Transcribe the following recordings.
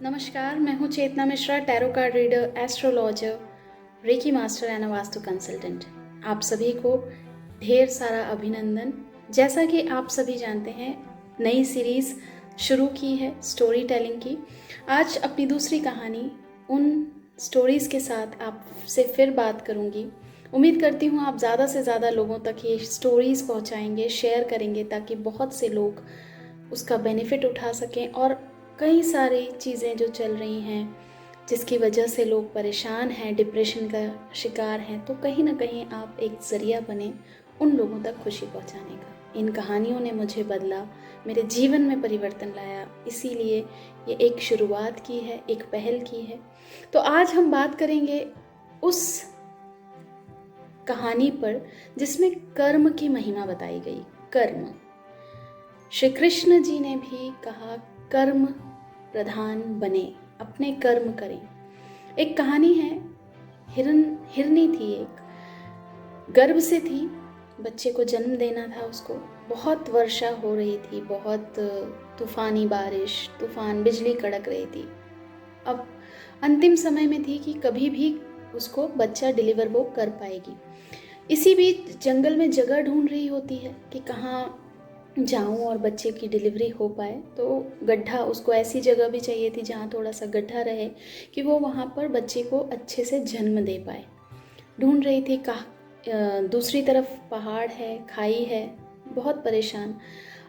नमस्कार, मैं हूँ Chetna Mishra, tarot card reader, astrologer, reiki master and vastu consultant. आप सभी को ढेर सारा अभिनंदन। जैसा कि आप सभी जानते हैं, नई सीरीज़ शुरू की है स्टोरी टेलिंग की। आज अपनी दूसरी कहानी उन स्टोरीज़ के साथ आपसे फिर बात करूँगी। उम्मीद करती हूँ आप ज़्यादा से ज़्यादा लोगों तक ये स्टोरीज़ पहुँचाएंगे, शेयर करेंगे, ताकि बहुत से लोग उसका बेनिफिट उठा सकें। और कई सारी चीज़ें जो चल रही हैं जिसकी वजह से लोग परेशान हैं, डिप्रेशन का शिकार हैं, तो कहीं ना कहीं आप एक ज़रिया बने उन लोगों तक खुशी पहुंचाने का। इन कहानियों ने मुझे बदला, मेरे जीवन में परिवर्तन लाया, इसीलिए ये एक शुरुआत की है, एक पहल की है। तो आज हम बात करेंगे उस कहानी पर जिसमें कर्म की महिमा बताई गई। कर्म, श्री कृष्ण जी ने भी कहा कर्म प्रधान बने, अपने कर्म करें। एक कहानी है, हिरनी थी, एक गर्भ से थी, बच्चे को जन्म देना था उसको। बहुत वर्षा हो रही थी, बहुत तूफानी बारिश, तूफान, बिजली कड़क रही थी। अब अंतिम समय में थी कि कभी भी उसको बच्चा डिलीवर वो कर पाएगी। इसी बीच जंगल में जगह ढूंढ रही होती है कि कहाँ जाऊं और बच्चे की डिलीवरी हो पाए। तो गड्ढा, उसको ऐसी जगह भी चाहिए थी जहाँ थोड़ा सा गड्ढा रहे कि वो वहाँ पर बच्चे को अच्छे से जन्म दे पाए। ढूंढ रही थी, दूसरी तरफ पहाड़ है, खाई है, बहुत परेशान।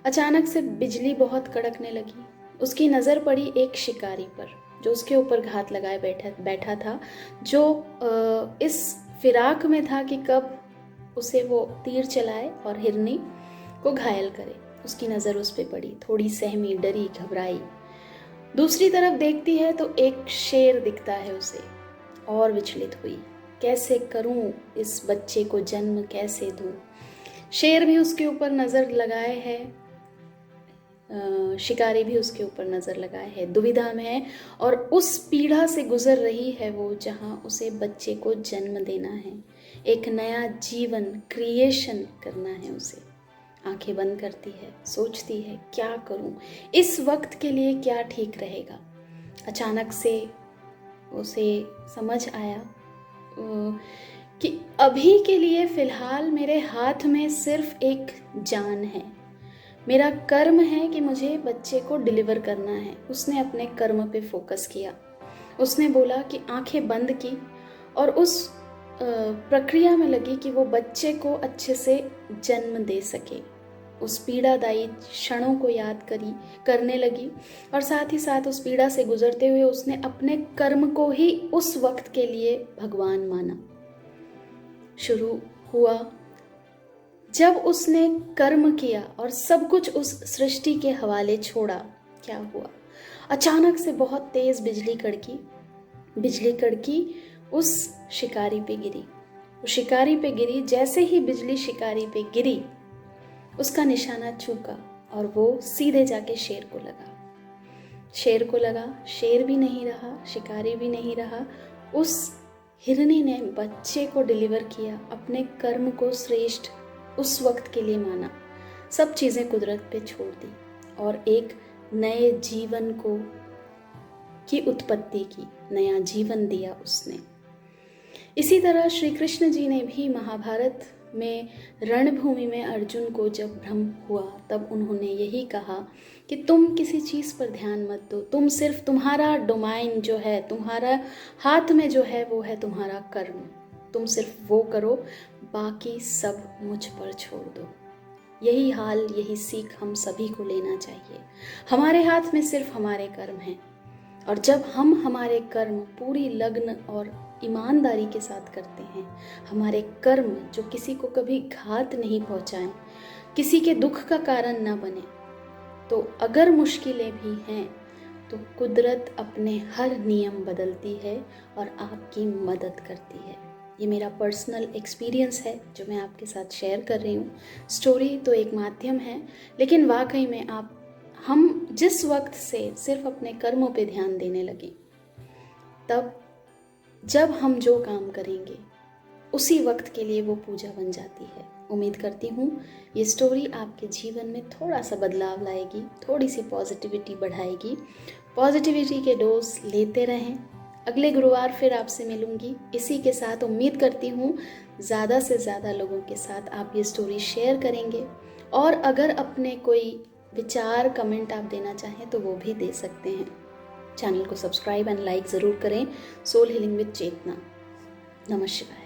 अचानक से बिजली बहुत कड़कने लगी। उसकी नज़र पड़ी एक शिकारी पर जो उसके ऊपर घात लगाए बैठा था, जो इस फिराक में था कि कब उसे वो तीर चलाए और हिरनी को घायल करे। उसकी नज़र उस पे पड़ी, थोड़ी सहमी, डरी, घबराई। दूसरी तरफ देखती है तो एक शेर दिखता है उसे, और विचलित हुई, कैसे करूं इस बच्चे को जन्म, कैसे दूं। शेर भी उसके ऊपर नज़र लगाए है, शिकारी भी उसके ऊपर नज़र लगाए है, दुविधा में है और उस पीड़ा से गुजर रही है वो जहां उसे बच्चे को जन्म देना है, एक नया जीवन क्रिएशन करना है उसे। आंखें बंद करती है, सोचती है क्या करूं, इस वक्त के लिए क्या ठीक रहेगा। अचानक से उसे समझ आया कि अभी के लिए फिलहाल मेरे हाथ में सिर्फ एक जान है। मेरा कर्म है कि मुझे बच्चे को डिलीवर करना है। उसने अपने कर्म पे फोकस किया। उसने बोला कि आंखें बंद की और उस प्रक्रिया में लगी कि वो बच्चे को अच्छे से जन्म दे सके। उस पीड़ादायी क्षणों को याद करने लगी और साथ ही साथ उस पीड़ा से गुजरते हुए उसने अपने कर्म को ही उस वक्त के लिए भगवान माना। शुरू हुआ जब उसने कर्म किया और सब कुछ उस सृष्टि के हवाले छोड़ा, क्या हुआ? अचानक से बहुत तेज बिजली कड़की उस शिकारी पे गिरी। वो शिकारी पे गिरी, जैसे ही बिजली शिकारी पे गिरी उसका निशाना चूका और वो सीधे जाके शेर को लगा। शेर भी नहीं रहा, शिकारी भी नहीं रहा। उस हिरनी ने बच्चे को डिलीवर किया, अपने कर्म को श्रेष्ठ उस वक्त के लिए माना, सब चीज़ें कुदरत पे छोड़ दी और एक नए जीवन की उत्पत्ति की, नया जीवन दिया उसने। इसी तरह श्री कृष्ण जी ने भी महाभारत में रणभूमि में अर्जुन को जब भ्रम हुआ तब उन्होंने यही कहा कि तुम किसी चीज़ पर ध्यान मत दो, तुम सिर्फ, तुम्हारा डोमाइन जो है, तुम्हारा हाथ में जो है वो है तुम्हारा कर्म, तुम सिर्फ वो करो, बाकी सब मुझ पर छोड़ दो। यही हाल, यही सीख हम सभी को लेना चाहिए। हमारे हाथ में सिर्फ हमारे कर्म हैं और जब हम हमारे कर्म पूरी लगन और ईमानदारी के साथ करते हैं, हमारे कर्म जो किसी को कभी घात नहीं पहुंचाएं, किसी के दुख का कारण ना बने, तो अगर मुश्किलें भी हैं तो कुदरत अपने हर नियम बदलती है और आपकी मदद करती है। ये मेरा पर्सनल एक्सपीरियंस है जो मैं आपके साथ शेयर कर रही हूँ। स्टोरी तो एक माध्यम है, लेकिन वाकई में हम जिस वक्त से सिर्फ अपने कर्मों पे ध्यान देने लगे, तब जब हम जो काम करेंगे उसी वक्त के लिए वो पूजा बन जाती है। उम्मीद करती हूँ ये स्टोरी आपके जीवन में थोड़ा सा बदलाव लाएगी, थोड़ी सी पॉजिटिविटी बढ़ाएगी। पॉजिटिविटी के डोज लेते रहें। अगले गुरुवार फिर आपसे मिलूंगी इसी के साथ। उम्मीद करती हूँ ज़्यादा से ज़्यादा लोगों के साथ आप ये स्टोरी शेयर करेंगे, और अगर अपने कोई विचार कमेंट आप देना चाहें तो वो भी दे सकते हैं। चैनल को सब्सक्राइब एंड लाइक ज़रूर करें। सोल हीलिंग विद चेतना। नमः शिवाय।